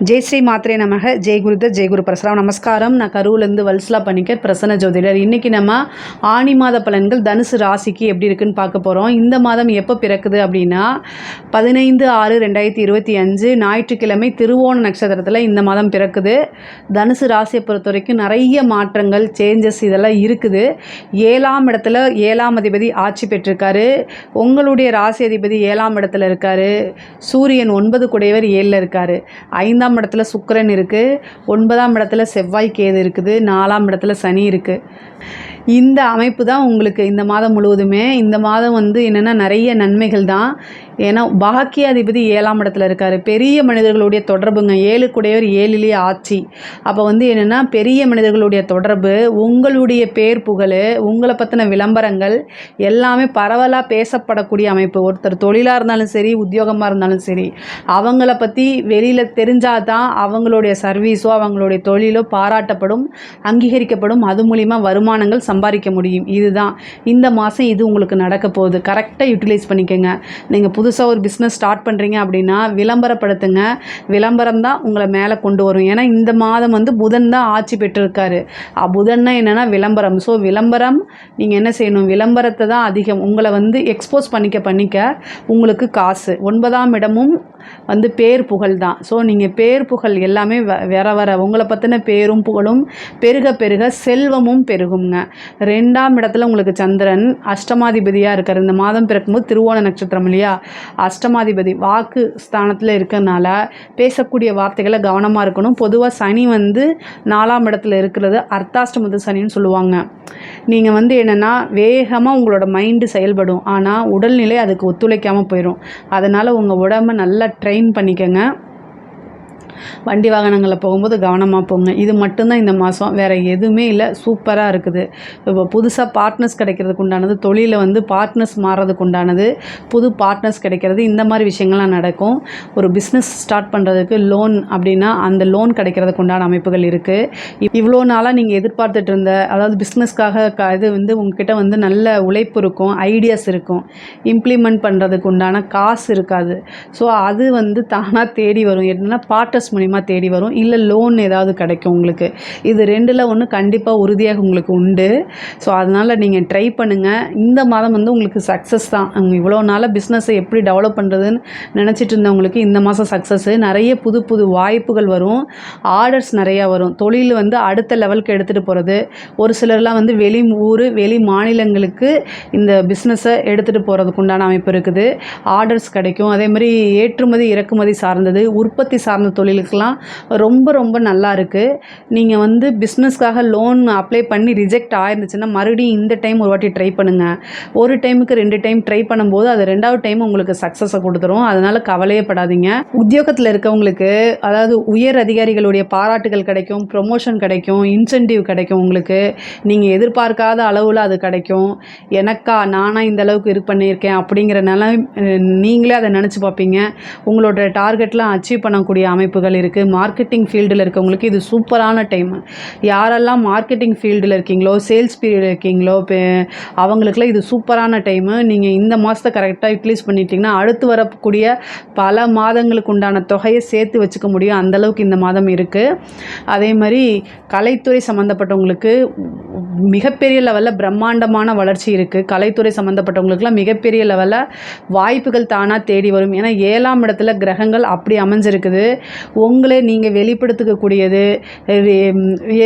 ஜெய் ஸ்ரீ மாத்ரே நமக. ஜெய் குருதத் ஜெய் குரு பரசுராம். நமஸ்காரம். நான் கரூர்லேருந்து வல்சலா பணிக்கர், பிரசன்ன ஜோதிடர். இன்றைக்கி நம்ம ஆனி மாத பலன்கள் தனுசு ராசிக்கு எப்படி இருக்குன்னு பார்க்க போகிறோம். இந்த மாதம் எப்போ பிறக்குது அப்படின்னா 15/6/2025 ஞாயிற்றுக்கிழமை திருவோண நட்சத்திரத்தில் இந்த மாதம் பிறக்குது. தனுசு ராசியை பொறுத்த வரைக்கும் நிறைய மாற்றங்கள், சேஞ்சஸ் இதெல்லாம் இருக்குது. 7ஆம் இடத்துல 7ஆம் அதிபதி ஆட்சி பெற்றிருக்காரு. உங்களுடைய ராசி அதிபதி 7ஆம் இடத்துல இருக்கார். சூரியன் 9 குடையவர் 7ல் இருக்கார். 5ஆம் இடத்துல சுக்கிரன் இருக்குது. 9ஆம் இடத்துல செவ்வாய் கேது இருக்குது. 4ஆம் இடத்துல சனி இருக்குது. இந்த அமைப்பு தான் உங்களுக்கு இந்த மாதம் முழுவதுமே. இந்த மாதம் என்னென்னா நிறைய நன்மைகள் தான். ஏன்னா பாக்கியாதிபதி 7ஆம் இடத்துல இருக்கார். பெரிய மனிதர்களுடைய தொடர்புங்க. 7 குடையவர் 7லேயே ஆட்சி. அப்போ என்னென்னா பெரிய மனிதர்களுடைய தொடர்பு, உங்களுடைய பேர் புகழ், உங்களை பற்றின விளம்பரங்கள் எல்லாமே பரவலாக பேசப்படக்கூடிய அமைப்பு. ஒருத்தர் தொழிலாக இருந்தாலும் சரி, உத்தியோகமாக இருந்தாலும் சரி, அவங்கள பற்றி வெளியில் தெரிஞ்சால் தான் அவங்களுடைய சர்வீஸோ அவங்களுடைய தொழிலோ பாராட்டப்படும், அங்கீகரிக்கப்படும். அது மூலிமா வருமானங்கள் சம்பாதிக்க முடியும். இதுதான் இந்த மாதம் இது உங்களுக்கு நடக்க போகுது. கரெக்டாக யூட்டிலைஸ் பண்ணிக்கோங்க. நீங்கள் புதுசாக ஒரு பிஸ்னஸ் ஸ்டார்ட் பண்ணுறீங்க அப்படின்னா விளம்பரப்படுத்துங்க. விளம்பரம் தான் உங்களை மேலே கொண்டு வரும். ஏன்னா இந்த மாதம் புதன் தான் ஆட்சி பெற்றிருக்காரு. புதன்னா என்னென்னா விளம்பரம். ஸோ விளம்பரம் நீங்கள் என்ன செய்யணும், விளம்பரத்தை தான் அதிகம் உங்களை எக்ஸ்போஸ் பண்ணிக்க உங்களுக்கு காசு. 9ஆம் இடமும் பேர் புகழ் தான். ஸோ நீங்கள் பேர் புகழ் எல்லாமே வர உங்களை பற்றின பேரும் புகழும் பெருக பெருக செல்வமும் பெருகுங்க. 2ஆம் இடத்துல உங்களுக்கு சந்திரன் அஷ்டமாதிபதியாக இருக்கார். இந்த மாதம் பிறக்கும்போது திருவோண நட்சத்திரம் இல்லையா, அஷ்டமாதிபதி வாக்கு ஸ்தானத்தில் இருக்கிறதுனால பேசக்கூடிய வார்த்தைகளை கவனமாக இருக்கணும். பொதுவாக சனி 4ஆம் இடத்துல இருக்கிறது அர்த்தாஷ்டமத்து சனின்னு சொல்லுவாங்க. நீங்கள் என்னென்னா வேகமாக உங்களோட மைண்டு செயல்படும், ஆனால் உடல்நிலை அதுக்கு ஒத்துழைக்காமல் போயிடும். அதனால் உங்கள் உடம்பை நல்லா ட்ரெயின் பண்ணிக்கங்க. வண்டி வாகனங்களில் போகும்போது கவனமாக போங்க. இது மட்டும்தான் இந்த மாதம், வேறு எதுவுமே இல்லை. சூப்பராக இருக்குது. இப்போ புதுசாக பார்ட்னர்ஸ் கிடைக்கிறதுக்கு உண்டானது, தொழிலில் பார்ட்னர்ஸ் மாறுறதுக்கு உண்டானது, புது பார்ட்னர்ஸ் கிடைக்கிறது, இந்த மாதிரி விஷயங்கள்லாம் நடக்கும். ஒரு பிஸ்னஸ் ஸ்டார்ட் பண்ணுறதுக்கு லோன் அப்படின்னா அந்த லோன் கிடைக்கிறதுக்கு உண்டான அமைப்புகள் இருக்குது. இவ்வளோ நாளாக நீங்கள் எதிர்பார்த்துட்டு இருந்த, அதாவது பிஸ்னஸ்க்காக இது உங்ககிட்ட நல்ல உழைப்பு இருக்கும், ஐடியாஸ் இருக்கும், இம்ப்ளிமெண்ட் பண்ணுறதுக்கு உண்டான காசு இருக்காது. ஸோ அது தானாக தேடி வரும். என்னென்னா பார்ட்னர்ஸ் மூலிமா தேடி வரும். இல்லை லோன் ஏதாவது கிடைக்கும் உங்களுக்கு. இது 2ல் ஒன்று கண்டிப்பாக உறுதியாக உங்களுக்கு உண்டு. ஸோ அதனால் நீங்கள் ட்ரை பண்ணுங்கள். இந்த மாதம் உங்களுக்கு சக்ஸஸ் தான். இவ்வளோ நாளாக பிஸ்னஸை எப்படி டெவலப் பண்ணுறதுன்னு நினச்சிட்டு இருந்தவங்களுக்கு இந்த மாதம் சக்ஸஸ்ஸு. நிறைய புது புது வாய்ப்புகள் வரும். ஆர்டர்ஸ் நிறையா வரும். தொழில் அடுத்த லெவலுக்கு எடுத்துகிட்டு போகிறது. ஒரு சிலர்லாம் வெளி ஊர் வெளி மாநிலங்களுக்கு இந்த பிஸ்னஸை எடுத்துகிட்டு போகிறதுக்கு உண்டான அமைப்பு இருக்குது. ஆர்டர்ஸ் கிடைக்கும். அதே மாதிரி ஏற்றுமதி இறக்குமதி சார்ந்தது, உற்பத்தி சார்ந்த தொழிலுக்கெல்லாம் ரொம்ப ரொம்ப நல்லா இருக்குது. நீங்கள் பிஸ்னஸ்க்காக லோன் அப்ளை பண்ணி ரிஜெக்ட் ஆயிருந்துச்சுன்னா மறுபடியும் இந்த டைம் ஒரு வாட்டி ட்ரை பண்ணுங்கள். ஒரு டைமுக்கு 2 டைம் ட்ரை பண்ணும்போது அது 2வது டைம் உங்களுக்கு சக்ஸஸை கொடுத்துரும். அதனால் கவலையே படாதீங்க. உத்தியோகத்தில் இருக்கவங்களுக்கு, அதாவது உயர் அதிகாரிகளுடைய பாராட்டுகள் கிடைக்கும், ப்ரொமோஷன் கிடைக்கும், இன்சென்டிவ் கிடைக்கும். உங்களுக்கு நீங்கள் எதிர்பார்க்காத அளவில் அது கிடைக்கும். நானாக இந்த அளவுக்கு இது பண்ணியிருக்கேன் அப்படிங்கிற நீங்களே அதை நினச்சி பார்ப்பீங்க. உங்களோட டார்கெட்லாம் அச்சீவ் பண்ணக்கூடிய அமைப்புகள் இருக்குது. மார்க்கெட்டிங் ஃபீல்டில் இருக்கவங்களுக்கு இது சூப்பரான டைம். யாரெல்லாம் மார்க்கெட்டிங் ஃபீல்டில் இருக்கீங்களோ, சேல்ஸ் பீரியட் இருக்கீங்களோ, அவங்களுக்குலாம் இது சூப்பரான டைமு. நீங்கள் இந்த மாதத்தை கரெக்டாக யூட்டிலைஸ் பண்ணிட்டீங்கன்னா அடுத்து வரக்கூடிய பல மாதங்களுக்கு உண்டான தொகையை சேர்த்து வச்சுக்க முடியும். அந்தளவுக்கு இந்த மாதம் இருக்குது. அதே மாதிரி கலைத்துறை சம்மந்தப்பட்டவங்களுக்கு மிகப்பெரிய லெவலில் பிரம்மாண்டமான வளர்ச்சி இருக்குது. கலைத்துறை சம்மந்தப்பட்டவங்களுக்குலாம் மிகப்பெரிய லெவலில் வாய்ப்புகள் தானாக தேடி வரும். ஏன்னா 7ஆம் இடத்துல கிரகங்கள் அப்படி அமைஞ்சிருக்குது. உங்களை நீங்கள் வெளிப்படுத்திக்கக்கூடியது,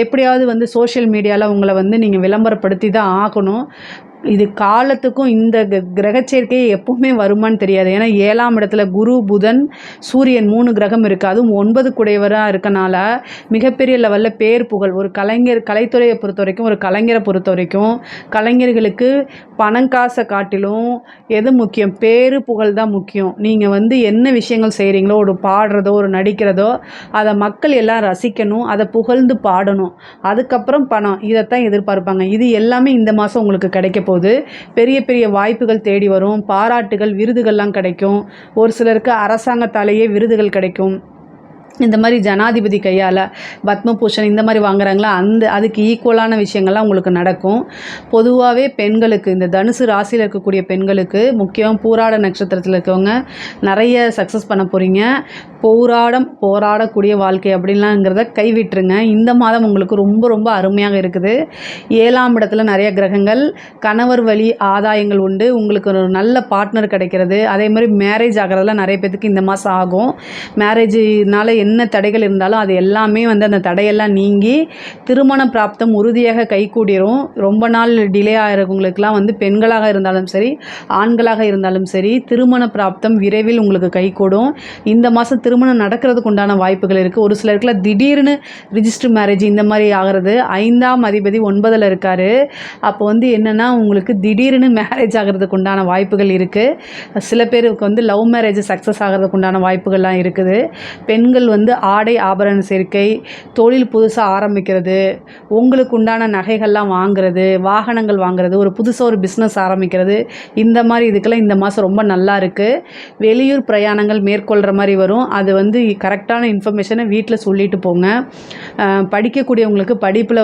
எப்படியாவது சோஷியல் மீடியாவில் உங்களை நீங்கள் விளம்பரப்படுத்தி தான் ஆகணும். இது காலத்துக்கும் இந்த கிரக சேர்க்கை எப்பவுமே வருமானு தெரியாது. ஏன்னா 7ஆம் இடத்துல குரு, புதன், சூரியன் 3 கிரகம் இருக்குது. அதுவும் 9 குடையவராக இருக்கனால மிகப்பெரிய லெவலில் பேர் புகழ். ஒரு கலைத்துறையை பொறுத்த வரைக்கும், ஒரு கலைஞரை பொறுத்த வரைக்கும், கலைஞர்களுக்கு பணம் காசை காட்டிலும் எது முக்கியம், பேரு புகழ் தான் முக்கியம். நீங்கள் என்ன விஷயங்கள் செய்கிறீங்களோ, ஒரு பாடுறதோ ஒரு நடிக்கிறதோ அதை மக்கள் எல்லாம் ரசிக்கணும், அதை புகழ்ந்து பாடணும், அதுக்கப்புறம் பணம், இதைத்தான் எதிர்பார்ப்பாங்க. இது எல்லாமே இந்த மாதம் உங்களுக்கு கிடைக்க போகுது. பெரிய பெரிய வாய்ப்புகள் தேடி வரும். பாராட்டுகள், விருதுகள்லாம் கிடைக்கும். ஒரு சிலருக்கு அரசாங்கத்தாலேயே விருதுகள் கிடைக்கும். இந்த மாதிரி ஜனாதிபதி கையால் பத்மபூஷன் இந்த மாதிரி வாங்குறாங்களா, அதுக்கு ஈக்குவலான விஷயங்கள்லாம் உங்களுக்கு நடக்கும். பொதுவாகவே பெண்களுக்கு, இந்த தனுசு ராசியில் இருக்கக்கூடிய பெண்களுக்கு, முக்கியம் பூராட நட்சத்திரத்தில் இருக்கவங்க நிறைய சக்ஸஸ் பண்ண போகிறீங்க. போராடக்கூடிய வாழ்க்கை அப்படின்லாங்கிறத கைவிட்டுருங்க. இந்த மாதம் உங்களுக்கு ரொம்ப ரொம்ப அருமையாக இருக்குது. 7ஆம் இடத்துல நிறைய கிரகங்கள், கணவர் வழி ஆதாயங்கள் உண்டு, உங்களுக்கு ஒரு நல்ல பார்ட்னர் கிடைக்கிறது. அதே மாதிரி மேரேஜ் ஆகிறதுல நிறைய பேத்துக்கு இந்த மாதம் ஆகும். மேரேஜினால் என்ன தடைகள் இருந்தாலும் அது எல்லாமே அந்த தடையெல்லாம் நீங்கி திருமண பிராப்தம் உறுதியாக கைகூடிரும். ரொம்ப நாள் டிலே ஆகிறவங்களுக்குலாம் பெண்களாக இருந்தாலும் சரி, ஆண்களாக இருந்தாலும் சரி, திருமண பிராப்தம் விரைவில் உங்களுக்கு கைகூடும். இந்த மாதம் திருமணம் நடக்கிறதுக்கு உண்டான வாய்ப்புகள் இருக்குது. ஒரு சிலருக்குலாம் திடீர்னு ரிஜிஸ்டர் மேரேஜ் இந்த மாதிரி ஆகிறது. 5ஆம் அதிபதி 9ல் இருக்கார். அப்போ என்னென்னா உங்களுக்கு திடீர்னு மேரேஜ் ஆகிறதுக்கு உண்டான வாய்ப்புகள் இருக்குது. சில பேருக்கு லவ் மேரேஜ் சக்ஸஸ் ஆகிறதுக்கு உண்டான வாய்ப்புகள்லாம் இருக்குது. பெண்கள் ஆடை ஆபரண சேர்க்கை, தொழில் புதுசாக ஆரம்பிக்கிறது, உங்களுக்கு உண்டான நகைகள்லாம் வாங்குறது, வாகனங்கள் வாங்குறது, ஒரு புதுசாக ஒரு பிஸ்னஸ் ஆரம்பிக்கிறது, இந்த மாதிரி இதுக்கெல்லாம் இந்த மாதம் ரொம்ப நல்லா இருக்குது. வெளியூர் பிரயாணங்கள் மேற்கொள்கிற மாதிரி வரும். அது கரெக்டான இன்ஃபர்மேஷனை வீட்டில் சொல்லிட்டு போங்க. படிக்கக்கூடியவங்களுக்கு படிப்பில்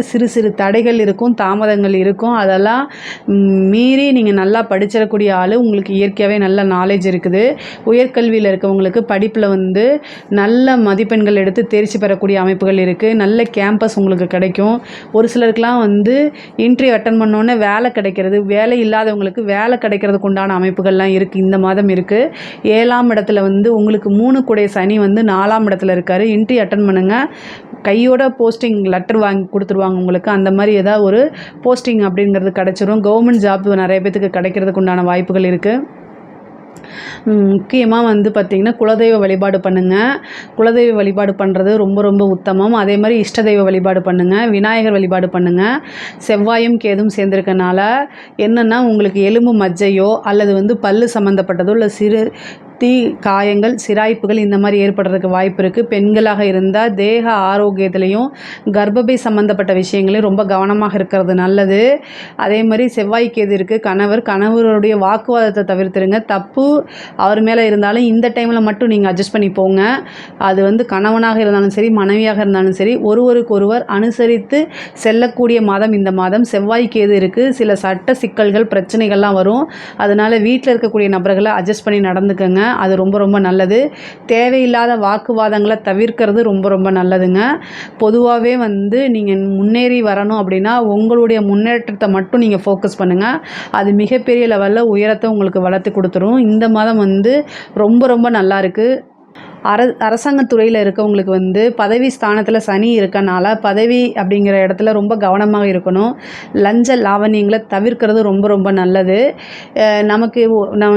சிறு சிறு தடைகள் இருக்கும், தாமதங்கள் இருக்கும். அதெல்லாம் மீறி நீங்கள் நல்லா படிச்சிடக்கூடிய ஆள். உங்களுக்கு இயற்கையாகவே நல்ல நாலேஜ் இருக்குது. உயர்கல்வியில் இருக்கவங்களுக்கு படிப்பில் நல்ல மதிப்பெண்கள் எடுத்து தேர்ச்சி பெறக்கூடிய அமைப்புகள் இருக்குது. நல்ல கேம்பஸ் உங்களுக்கு கிடைக்கும். ஒரு சிலருக்குலாம் இன்டர்வியூ அட்டன் பண்ணோன்னே வேலை கிடைக்கிறது, வேலை இல்லாதவங்களுக்கு வேலை கிடைக்கிறதுக்கு உண்டான அமைப்புகள்லாம் இருக்குது. இந்த மாதம் இருக்குது. 7ஆம் இடத்துல உங்களுக்கு 3 கூடைய சனி 4ஆம் இடத்துல இருக்கார். இன்டர்வியூ அட்டன் பண்ணுங்கள். கையோட போஸ்டிங் லெட்டர் வாங்கி கொடுத்துருவாங்க உங்களுக்கு. அந்த மாதிரி ஏதாவது ஒரு போஸ்டிங் அப்படிங்கிறது கிடச்சிரும். கவர்மெண்ட் ஜாப் நிறைய பேத்துக்கு கிடைக்கிறதுக்கு உண்டான வாய்ப்புகள் இருக்குது. முக்கியமாக பார்த்திங்கன்னா குலதெய்வ வழிபாடு பண்ணுங்கள். குலதெய்வ வழிபாடு பண்ணுறது ரொம்ப ரொம்ப உத்தமம். அதே மாதிரி இஷ்ட தெய்வ வழிபாடு பண்ணுங்கள். விநாயகர் வழிபாடு பண்ணுங்கள். செவ்வாயும் கேதும் சேர்ந்துருக்கனால என்னென்னா உங்களுக்கு எலும்பு மஜ்ஜையோ அல்லது பல்லு சம்மந்தப்பட்டதோ இல்லை சிறு காயங்கள், சிராய்ப்புகள் இந்த மாதிரி ஏற்படுறதுக்கு வாய்ப்பு இருக்குது. பெண்களாக இருந்தால் தேக ஆரோக்கியத்துலேயும் கர்ப்பப்பை சம்மந்தப்பட்ட விஷயங்களையும் ரொம்ப கவனமாக இருக்கிறது நல்லது. அதே மாதிரி செவ்வாய் கேது இருக்குது. கணவருடைய வாக்குவாதத்தை தவிர்த்துருங்க. தப்பு அவர் மேலே இருந்தாலும் இந்த டைமில் மட்டும் நீங்கள் அட்ஜஸ்ட் பண்ணி போங்க. அது கணவனாக இருந்தாலும் சரி, மனைவியாக இருந்தாலும் சரி, ஒருவருக்கொருவர் அனுசரித்து செல்லக்கூடிய மாதம் இந்த மாதம். செவ்வாய் கேது இருக்குது. சில சட்ட சிக்கல்கள், பிரச்சனைகள்லாம் வரும். அதனால் வீட்டில் இருக்கக்கூடிய நபர்களை அட்ஜஸ்ட் பண்ணி நடந்துக்கங்க. அது ரொம்ப ரொம்ப நல்லது. தேவையில்லாத வாக்குவாதங்களை தவிர்க்கிறது ரொம்ப ரொம்ப நல்லதுங்க. பொதுவாகவே நீங்கள் முன்னேறி வரணும் அப்படின்னா உங்களுடைய முன்னேற்றத்தை மட்டும் நீங்கள் ஃபோக்கஸ் பண்ணுங்கள். அது மிகப்பெரிய லெவலில் உயரத்தை உங்களுக்கு வளர்த்து கொடுத்துரும். இந்த மாதம் ரொம்ப ரொம்ப நல்லா இருக்குது. அரசாங்கத்துறையில் இருக்கவங்களுக்கு பதவி ஸ்தானத்தில் சனி இருக்கனால பதவி அப்படிங்கிற இடத்துல ரொம்ப கவனமாக இருக்கணும். லஞ்ச லாவணியங்களை தவிர்க்கிறது ரொம்ப ரொம்ப நல்லது. நமக்கு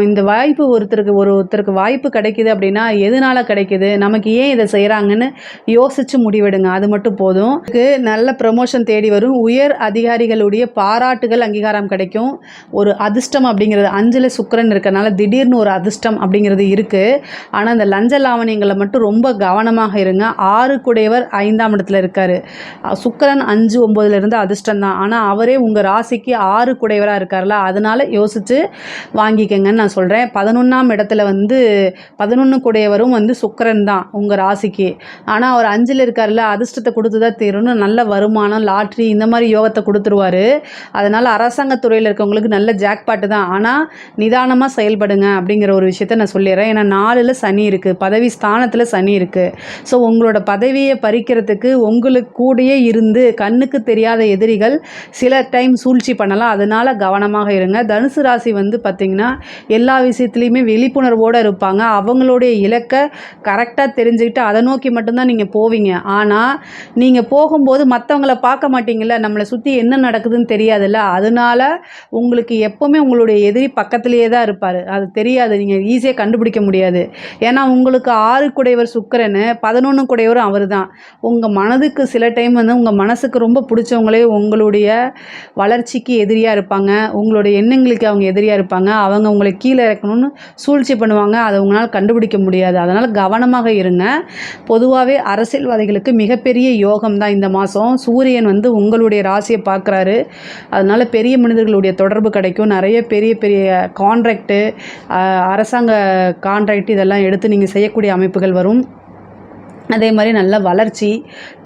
இந்த வாய்ப்பு ஒருத்தருக்கு வாய்ப்பு கிடைக்கிது அப்படின்னா எதனால் கிடைக்கிது, நமக்கு ஏன் இதை செய்கிறாங்கன்னு யோசித்து முடிவெடுங்க. அது மட்டும் போதும். நல்ல ப்ரமோஷன் தேடி வரும். உயர் அதிகாரிகளுடைய பாராட்டுகள், அங்கீகாரம் கிடைக்கும். ஒரு அதிர்ஷ்டம் அப்படிங்கிறது 5ல் சுக்கிரன் இருக்கனால திடீர்னு ஒரு அதிர்ஷ்டம் அப்படிங்கிறது இருக்குது. ஆனால் அந்த லஞ்ச லாவணியங்களை மட்டும் ரொம்ப கவனமாக இருங்க. 6 கூடையவர் 5ஆம் இடத்துல இருக்காரு. சுக்கிரன் 5, 9ல் இருந்து அதிர்ஷ்டம் தான். ஆனால் அவரே உங்கள் ராசிக்கு 6 கூடையவராக இருக்கார்ல, அதனால் யோசித்து வாங்கிக்கங்கன்னு நான் சொல்கிறேன். 11ஆம் இடத்துல 11 கூடையவரும் சுக்கிரன் தான் உங்கள் ராசிக்கு. ஆனால் அவர் 5ல் இருக்கார்ல, அதிர்ஷ்டத்தை கொடுத்து தான் தீரணும். நல்ல வருமானம், லாட்ரி இந்த மாதிரி யோகத்தை கொடுத்துருவார். அதனால் அரசாங்கத்துறையில் இருக்கவங்களுக்கு நல்ல ஜாக்பாட்டு தான். ஆனால் நிதானமாக செயல்படுங்க அப்படிங்கிற ஒரு விஷயத்த நான் சொல்லிடுறேன். ஏன்னா 4ல் சனி இருக்குது, பதவி ஸ்தானத்தில் சனி இருக்குது. ஸோ உங்களோட பதவியை பறிக்கிறதுக்கு உங்களுக்கு கூடயே இருந்து கண்ணுக்கு தெரியாத எதிரிகள் சில டைம் சூழ்ச்சி பண்ணலாம். அதனால் கவனமாக இருங்க. தனுசு ராசி பார்த்திங்கன்னா எல்லா விஷயத்துலையுமே விழிப்புணர்வோடு இருப்பாங்க. அவங்களுடைய இலக்கை கரெக்டாக தெரிஞ்சுக்கிட்டு அதை நோக்கி மட்டும்தான் நீங்கள் போவீங்க. ஆனால் நீங்கள் போகும்போது மற்றவங்கள பார்க்க மாட்டீங்கள்ல, நம்மளை சுற்றி என்ன நடக்குதுன்னு தெரியாதுல்ல. அதனால் உங்களுக்கு எப்போவுமே உங்களுடைய எதிரி பக்கத்துலேயே தான் இருப்பார். அது தெரியாது, நீங்கள் ஈஸியாக கண்டுபிடிக்க முடியாது. ஏன்னா உங்களுக்கு 6 கூடையவர் சுக்கிரன், 11 கூடையவரும் அவர் தான். உங்கள் மனதுக்கு சில டைம் உங்கள் மனசுக்கு ரொம்ப பிடிச்சவங்களே உங்களுடைய வளர்ச்சிக்கு எதிரியாக இருப்பாங்க. உங்களுடைய எண்ணங்களுக்கு அவங்க எதிரியாக இருப்பாங்க. அவங்க உங்களை கீழே இறக்கணும்னு சூழ்ச்சி பண்ணுவாங்க. அதை உங்களால் கண்டுபிடிக்க முடியாது. அதனால் கவனமாக இருங்க. பொதுவாகவே அரசியல்வாதிகளுக்கு மிகப்பெரிய யோகம் தான் இந்த மாதம். சூரியன் உங்களுடைய ராசியை பார்க்குறாரு. அதனால் பெரிய மனிதர்களுடைய தொடர்பு கிடைக்கும். நிறைய பெரிய பெரிய கான்ட்ராக்டு, அரசாங்க கான்ட்ராக்ட் இதெல்லாம் எடுத்து நீங்கள் செய்யக்கூடிய அமைப்புகள் வரும். அதே மாதிரி நல்ல வளர்ச்சி,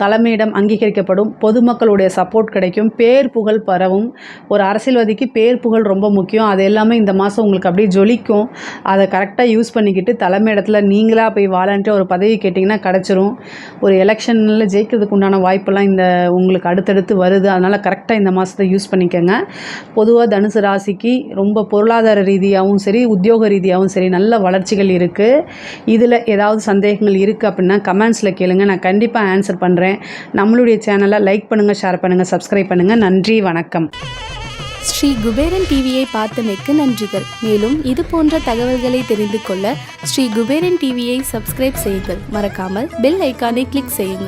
தலைமையிடம் அங்கீகரிக்கப்படும், பொதுமக்களுடைய சப்போர்ட் கிடைக்கும், பேர் புகழ் பரவும். ஒரு அரசியல்வாதிக்கு பேர் புகழ் ரொம்ப முக்கியம். அது எல்லாமே இந்த மாதம் உங்களுக்கு அப்படியே ஜொலிக்கும். அதை கரெக்டாக யூஸ் பண்ணிக்கிட்டு தலைமையிடத்தில் நீங்களா போய் வாலண்டியராக ஒரு பதவி கேட்டிங்கன்னா கிடச்சிரும். ஒரு எலெக்ஷனில் ஜெயிக்கிறதுக்கு உண்டான வாய்ப்பெல்லாம் இந்த உங்களுக்கு அடுத்தடுத்து வருது. அதனால் கரெக்டாக இந்த மாதத்தை யூஸ் பண்ணிக்கோங்க. பொதுவாக தனுசு ராசிக்கு ரொம்ப பொருளாதார ரீதியாகவும் சரி, உத்தியோக ரீதியாகவும் சரி நல்ல வளர்ச்சிகள் இருக்குது. இதில் ஏதாவது சந்தேகங்கள் இருக்குது அப்படின்னா கமெண்ட்ஸில் கேளுங்க. நான் கண்டிப்பாக ஆன்சர் பண்ணுறேன். நம்மளுடைய சேனலை லைக் பண்ணுங்கள், ஷேர் பண்ணுங்கள், சப்ஸ்கிரைப் பண்ணுங்கள். நன்றி, வணக்கம். ஸ்ரீ குபேரன் டிவியை பார்த்தமைக்கு நன்றிகள். மேலும் இது போன்ற தகவல்களை தெரிந்து கொள்ள ஸ்ரீ குபேரன் டிவியை சப்ஸ்கிரைப் செய்யுங்கள். மறக்காமல் பெல் ஐக்கானை கிளிக் செய்யுங்கள்.